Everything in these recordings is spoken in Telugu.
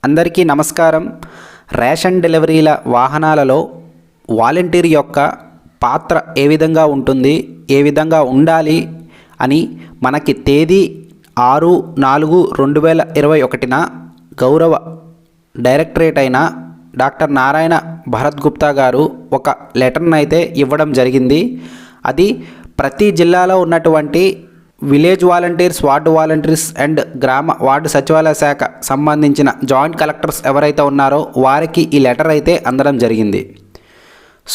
అందరికీ నమస్కారం. రేషన్ డెలివరీల వాహనాలలో వాలంటీర్ యొక్క పాత్ర ఏ విధంగా ఉంటుంది, ఏ విధంగా ఉండాలి అని మనకి తేదీ 6/4/2021న గౌరవ డైరెక్టరేట్ అయిన డాక్టర్ నారాయణ భరత్ గుప్తా గారు ఒక లెటర్ను అయితే ఇవ్వడం జరిగింది. అది ప్రతి జిల్లాలో ఉన్నటువంటి village volunteers, ward volunteers and గ్రామ వార్డు సచివాలయ శాఖ సంబంధించిన జాయింట్ కలెక్టర్స్ ఎవరైతే ఉన్నారో వారికి ఈ లెటర్ అయితే అందడం జరిగింది.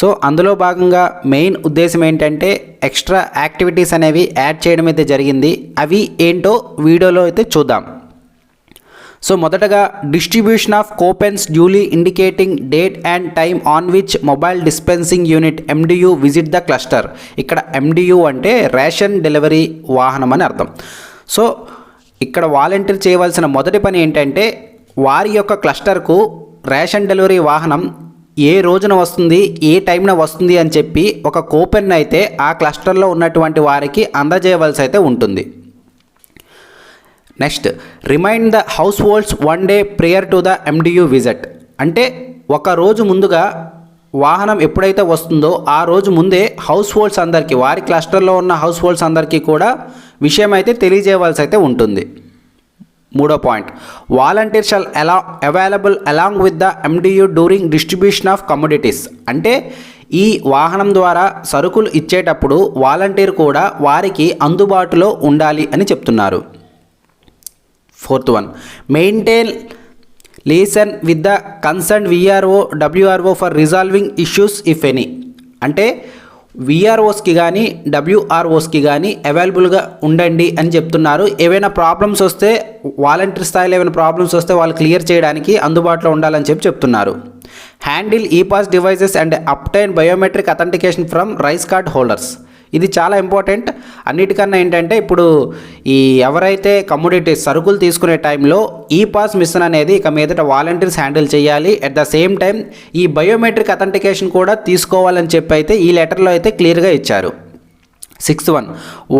సో అందులో భాగంగా మెయిన్ ఉద్దేశం ఏంటంటే ఎక్స్ట్రా యాక్టివిటీస్ అనేవి యాడ్ చేయడం అయితే జరిగింది. అవి ఏంటో వీడియోలో అయితే చూద్దాం. సో మొదటగా distribution of coupons duly indicating date and time on which mobile dispensing unit MDU visit the cluster. ఇక్కడ MDU అంటే రేషన్ డెలివరీ వాహనం అని అర్థం. సో ఇక్కడ వాలంటీర్ చేయవలసిన మొదటి పని ఏంటంటే వారి యొక్క క్లస్టర్కు రేషన్ డెలివరీ వాహనం ఏ రోజున వస్తుంది, ఏ టైంన వస్తుంది అని చెప్పి ఒక కూపన్ అయితే ఆ క్లస్టర్లో ఉన్నటువంటి వారికి అందజేయవలసి అయితే ఉంటుంది. Next, remind the households 1 day prior to the MDU visit. అంటే ఒక రోజు ముందుగా వాహనం ఎప్పుడైతే వస్తుందో ఆ రోజు ముందే హౌస్ హోల్డ్స్ అందరికీ, వారి క్లస్టర్లో ఉన్న హౌస్ హోల్డ్స్ అందరికీ కూడా విషయం అయితే తెలియజేయవలసి అయితే ఉంటుంది. మూడో point, volunteer shall available along with the MDU during distribution of commodities. అంటే ఈ వాహనం ద్వారా సరుకులు ఇచ్చేటప్పుడు వాలంటీర్ కూడా వారికి అందుబాటులో ఉండాలి అని చెప్తున్నారు. Fourth one, maintain listen with the concern VRO WRO for resolving issues if any. అంటే VROస్కి కానీ WROస్కి కానీ అవైలబుల్గా ఉండండి అని చెప్తున్నారు. ఏవైనా ప్రాబ్లమ్స్ వస్తే వాలంటీర్ స్థాయిలో ఏమైనా ప్రాబ్లమ్స్ వస్తే వాళ్ళు క్లియర్ చేయడానికి అందుబాటులో ఉండాలని చెప్తున్నారు. Handle ePOS devices and obtain biometric authentication from rice card holders. ఇది చాలా ఇంపార్టెంట్. అన్నిటికన్నా ఏంటంటే ఇప్పుడు ఈ ఎవరైతే కమోడిటీస్ సరుకులు తీసుకునే టైంలో ఈపాస్ మిషన్ అనేది ఇక మీదట వాలంటీర్స్ హ్యాండిల్ చేయాలి. అట్ ద సేమ్ టైం ఈ బయోమెట్రిక్ అథెంటికేషన్ కూడా తీసుకోవాలని చెప్పి అయితే ఈ లెటర్లో అయితే క్లియర్గా ఇచ్చారు. 6th one,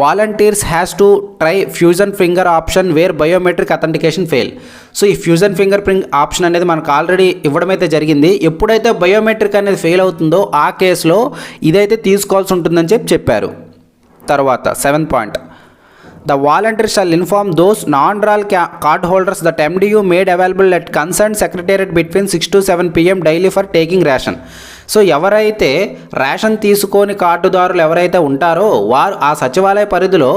volunteers has to try fusion finger option where biometric authentication fail. So ఈ ఫ్యూజన్ ఫింగర్ ప్రింట్ ఆప్షన్ అనేది మనకు ఆల్రెడీ ఇవ్వడం అయితే జరిగింది. ఎప్పుడైతే బయోమెట్రిక్ అనేది ఫెయిల్ అవుతుందో ఆ కేసులో ఇదైతే తీసుకోవాల్సి ఉంటుందని చెప్పారు. తర్వాత 7th point, the volunteer shall inform those non-roll card holders that MDU made available at concerned secretariat between 6 to 7 PM daily for taking ration. So ఎవరైతే రేషన్ తీసుకొని కార్డుదారులు ఎవరైతే ఉంటారో వారు ఆ సచివాలయ పరిధిలో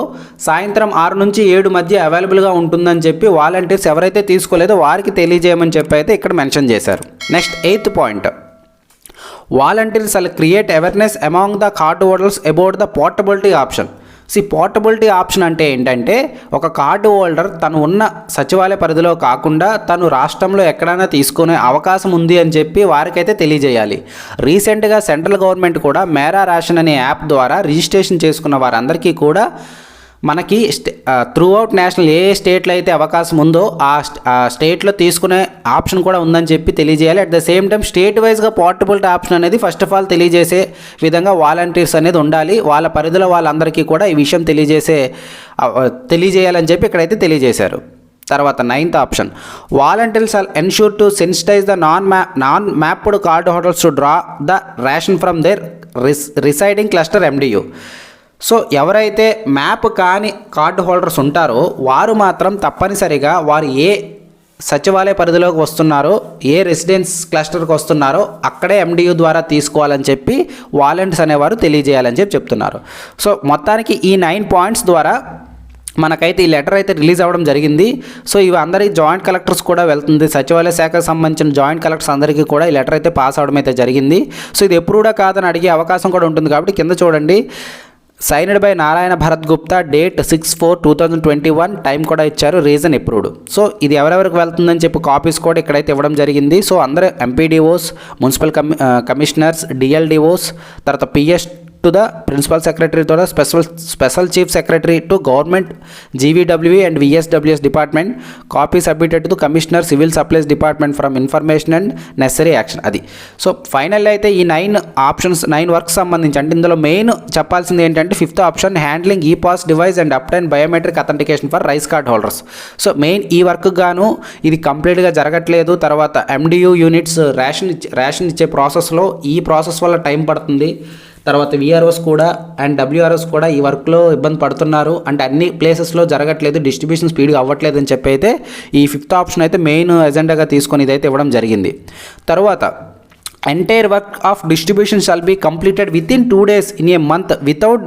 సాయంత్రం 6 నుంచి 7 మధ్య అవైలబుల్గా ఉంటుందని చెప్పి వాలంటీర్స్ ఎవరైతే తీసుకోలేదో వారికి తెలియజేయమని చెప్పి అయితే ఇక్కడ మెన్షన్ చేశారు. Next 8th point, volunteers shall create awareness among the card holders about the portability option. Portability option అంటే ఏంటంటే ఒక కార్డు హోల్డర్ తను ఉన్న సచివాలయ పరిధిలో కాకుండా తను రాష్ట్రంలో ఎక్కడైనా తీసుకునే అవకాశం ఉంది అని చెప్పి వారికైతే తెలియజేయాలి. రీసెంట్గా సెంట్రల్ గవర్నమెంట్ కూడా మేరా రేషన్ అనే యాప్ ద్వారా రిజిస్ట్రేషన్ చేసుకున్న వారందరికీ కూడా మనకి త్రూ అవుట్ నేషనల్ ఏ స్టేట్లో అయితే అవకాశం ఉందో ఆ స్టేట్లో తీసుకునే ఆప్షన్ కూడా ఉందని చెప్పి తెలియజేయాలి. At the same time state వైజ్గా పోర్టబిలిటీ ఆప్షన్ అనేది ఫస్ట్ ఆఫ్ ఆల్ తెలియజేసే విధంగా వాలంటీర్స్ అనేది ఉండాలి. వాళ్ళ పరిధిలో వాళ్ళందరికీ కూడా ఈ విషయం తెలియజేయాలని చెప్పి ఇక్కడైతే తెలియజేశారు. తర్వాత 9th option, volunteers are ensure to sensitize the non mapped card holders to draw the ration from their residing cluster MDU. So ఎవరైతే మ్యాప్ కాని కార్డు హోల్డర్స్ ఉంటారో వారు మాత్రం తప్పనిసరిగా వారు ఏ సచివాలయ పరిధిలోకి వస్తున్నారో, ఏ రెసిడెన్స్ క్లస్టర్కి వస్తున్నారో అక్కడే MDU ద్వారా తీసుకోవాలని చెప్పి వాలంటీర్స్ అనేవారు తెలియజేయాలని చెప్తున్నారు. సో మొత్తానికి ఈ 9 points ద్వారా మనకైతే ఈ లెటర్ అయితే రిలీజ్ అవ్వడం జరిగింది. సో ఇవి అందరికీ జాయింట్ కలెక్టర్స్ కూడా వెళ్తుంది. సచివాలయ శాఖకు సంబంధించిన జాయింట్ కలెక్టర్స్ అందరికీ కూడా ఈ లెటర్ అయితే పాస్ అవ్వడం అయితే జరిగింది. సో ఇది ఎప్పుడూ కాదని అడిగే అవకాశం కూడా ఉంటుంది కాబట్టి కింద చూడండి, signed by Narayana Bharat Gupta, date 6/4/2021, time కూడా ఇచ్చారు, రీజన్ అప్రూవ్డ్. సో ఇది ఎవరెవరికి వెళ్తుందని చెప్పి కాపీస్ కూడా ఇక్కడైతే ఇవ్వడం జరిగింది. సో అందరూ MPDOs, మున్సిపల్ కమిషనర్స్, DLDOs, తర్వాత PS to the principal secretary to the special chief secretary to government GVW and VSWS department. Copy submitted to the commissioner civil supplies department from information and necessary action. అది సో ఫైనల్ అయితే ఈ 9 వర్క్స్ సంబంధించి అంటే ఇందులో మెయిన్ చెప్పాల్సింది ఏంటంటే 5th option handling ePOS device and obtain biometric authentication for rice card holders. So main ఈ వర్క్ గాను ఇది కంప్లీట్గా జరగట్లేదు. తర్వాత MDU యూనిట్స్ రేషన్ ఇచ్చే ప్రాసెస్లో ఈ ప్రాసెస్ వల్ల టైం పడుతుంది. తర్వాత VROs కూడా అండ్ WROs కూడా ఈ వర్క్లో ఇబ్బంది పడుతున్నారు. అంటే అన్ని ప్లేసెస్లో జరగట్లేదు, డిస్ట్రిబ్యూషన్ స్పీడ్గా అవ్వట్లేదు అని చెప్పి అయితే ఈ 5th ఆప్షన్ అయితే మెయిన్ ఎజెండాగా తీసుకొని ఇదైతే ఇవ్వడం జరిగింది. తర్వాత entire work of distribution shall be completed within 2 days in a month without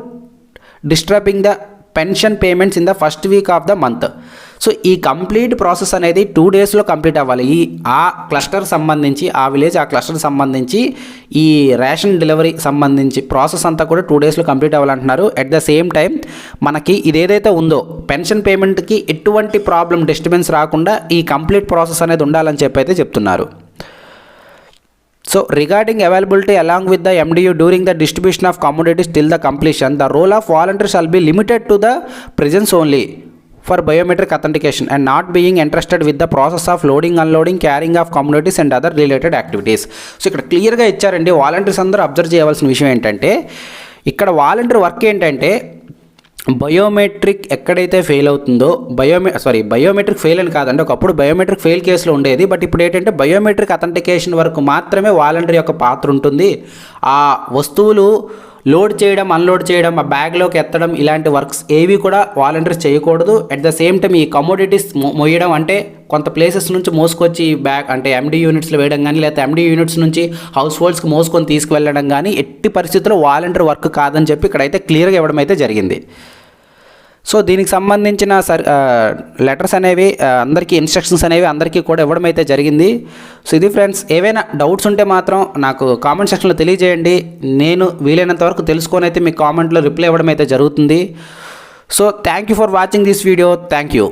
disturbing the pension payments in the first week of the month. So ఈ కంప్లీట్ ప్రాసెస్ అనేది 2 daysలో కంప్లీట్ అవ్వాలి. ఆ క్లస్టర్ సంబంధించి ఆ విలేజ్ ఆ క్లస్టర్ సంబంధించి ఈ రేషన్ డెలివరీ సంబంధించి ప్రాసెస్ అంతా కూడా 2 daysలో కంప్లీట్ అవ్వాలంటున్నారు. ఎట్ ద సేమ్ టైం మనకి ఇదేదైతే ఉందో పెన్షన్ పేమెంట్కి ఎటువంటి ప్రాబ్లం డిస్టర్బెన్స్ రాకుండా ఈ కంప్లీట్ ప్రాసెస్ అనేది ఉండాలని చెప్పి అయితే చెప్తున్నారు. So regarding availability along with the MDU during the distribution of commodities till the completion, the role of volunteer shall be limited to the presence only for biometric authentication and not being entrusted with the process of loading, unloading, carrying of commodities and other related activities. So ఇక్కడ క్లియర్గా ఇచ్చారండి. వాలంటీర్స్ అందరూ అబ్జర్వ్ చేయవలసిన విషయం ఏంటంటే ఇక్కడ వాలంటీర్ వర్క్ ఏంటంటే బయోమెట్రిక్ ఎక్కడైతే ఫెయిల్ అవుతుందో బయోమెట్రిక్ ఫెయిల్ అని కాదండి, ఒకప్పుడు బయోమెట్రిక్ ఫెయిల్ కేసులో ఉండేది. బట్ ఇప్పుడు ఏంటంటే బయోమెట్రిక్ అథెంటికేషన్ వరకు మాత్రమే వాలంటీర్ యొక్క పాత్ర ఉంటుంది. ఆ వస్తువులు లోడ్ చేయడం, అన్లోడ్ చేయడం, ఆ బ్యాగ్లోకి ఎత్తడం ఇలాంటి వర్క్స్ ఏవి కూడా వాలంటీర్స్ చేయకూడదు. అట్ ద సేమ్ టైం ఈ కమోడిటీస్ మోయడం అంటే కొంత ప్లేసెస్ నుంచి మోసుకొచ్చి బ్యాగ్ అంటే MD యూనిట్స్లో వేయడం కానీ లేకపోతే MD యూనిట్స్ నుంచి హౌస్ హోల్డ్స్కి మోసుకొని తీసుకువెళ్ళడం కానీ ఎట్టి పరిస్థితుల్లో వాలంటీర్ వర్క్ కాదని చెప్పి ఇక్కడైతే క్లియర్గా ఇవ్వడం అయితే జరిగింది. సో దీనికి సంబంధించిన లెటర్స్ అనేవి అందరికీ ఇన్స్ట్రక్షన్స్ అనేవి అందరికీ కూడా ఇవ్వడం అయితే జరిగింది. సో ఇది ఫ్రెండ్స్, ఏవైనా డౌట్స్ ఉంటే మాత్రం నాకు కామెంట్ సెక్షన్లో తెలియజేయండి. నేను వీలైనంత వరకు తెలుసుకొని అయితే మీ కామెంట్లో రిప్లై ఇవ్వడం అయితే జరుగుతుంది. So thank you for watching this video. Thank you.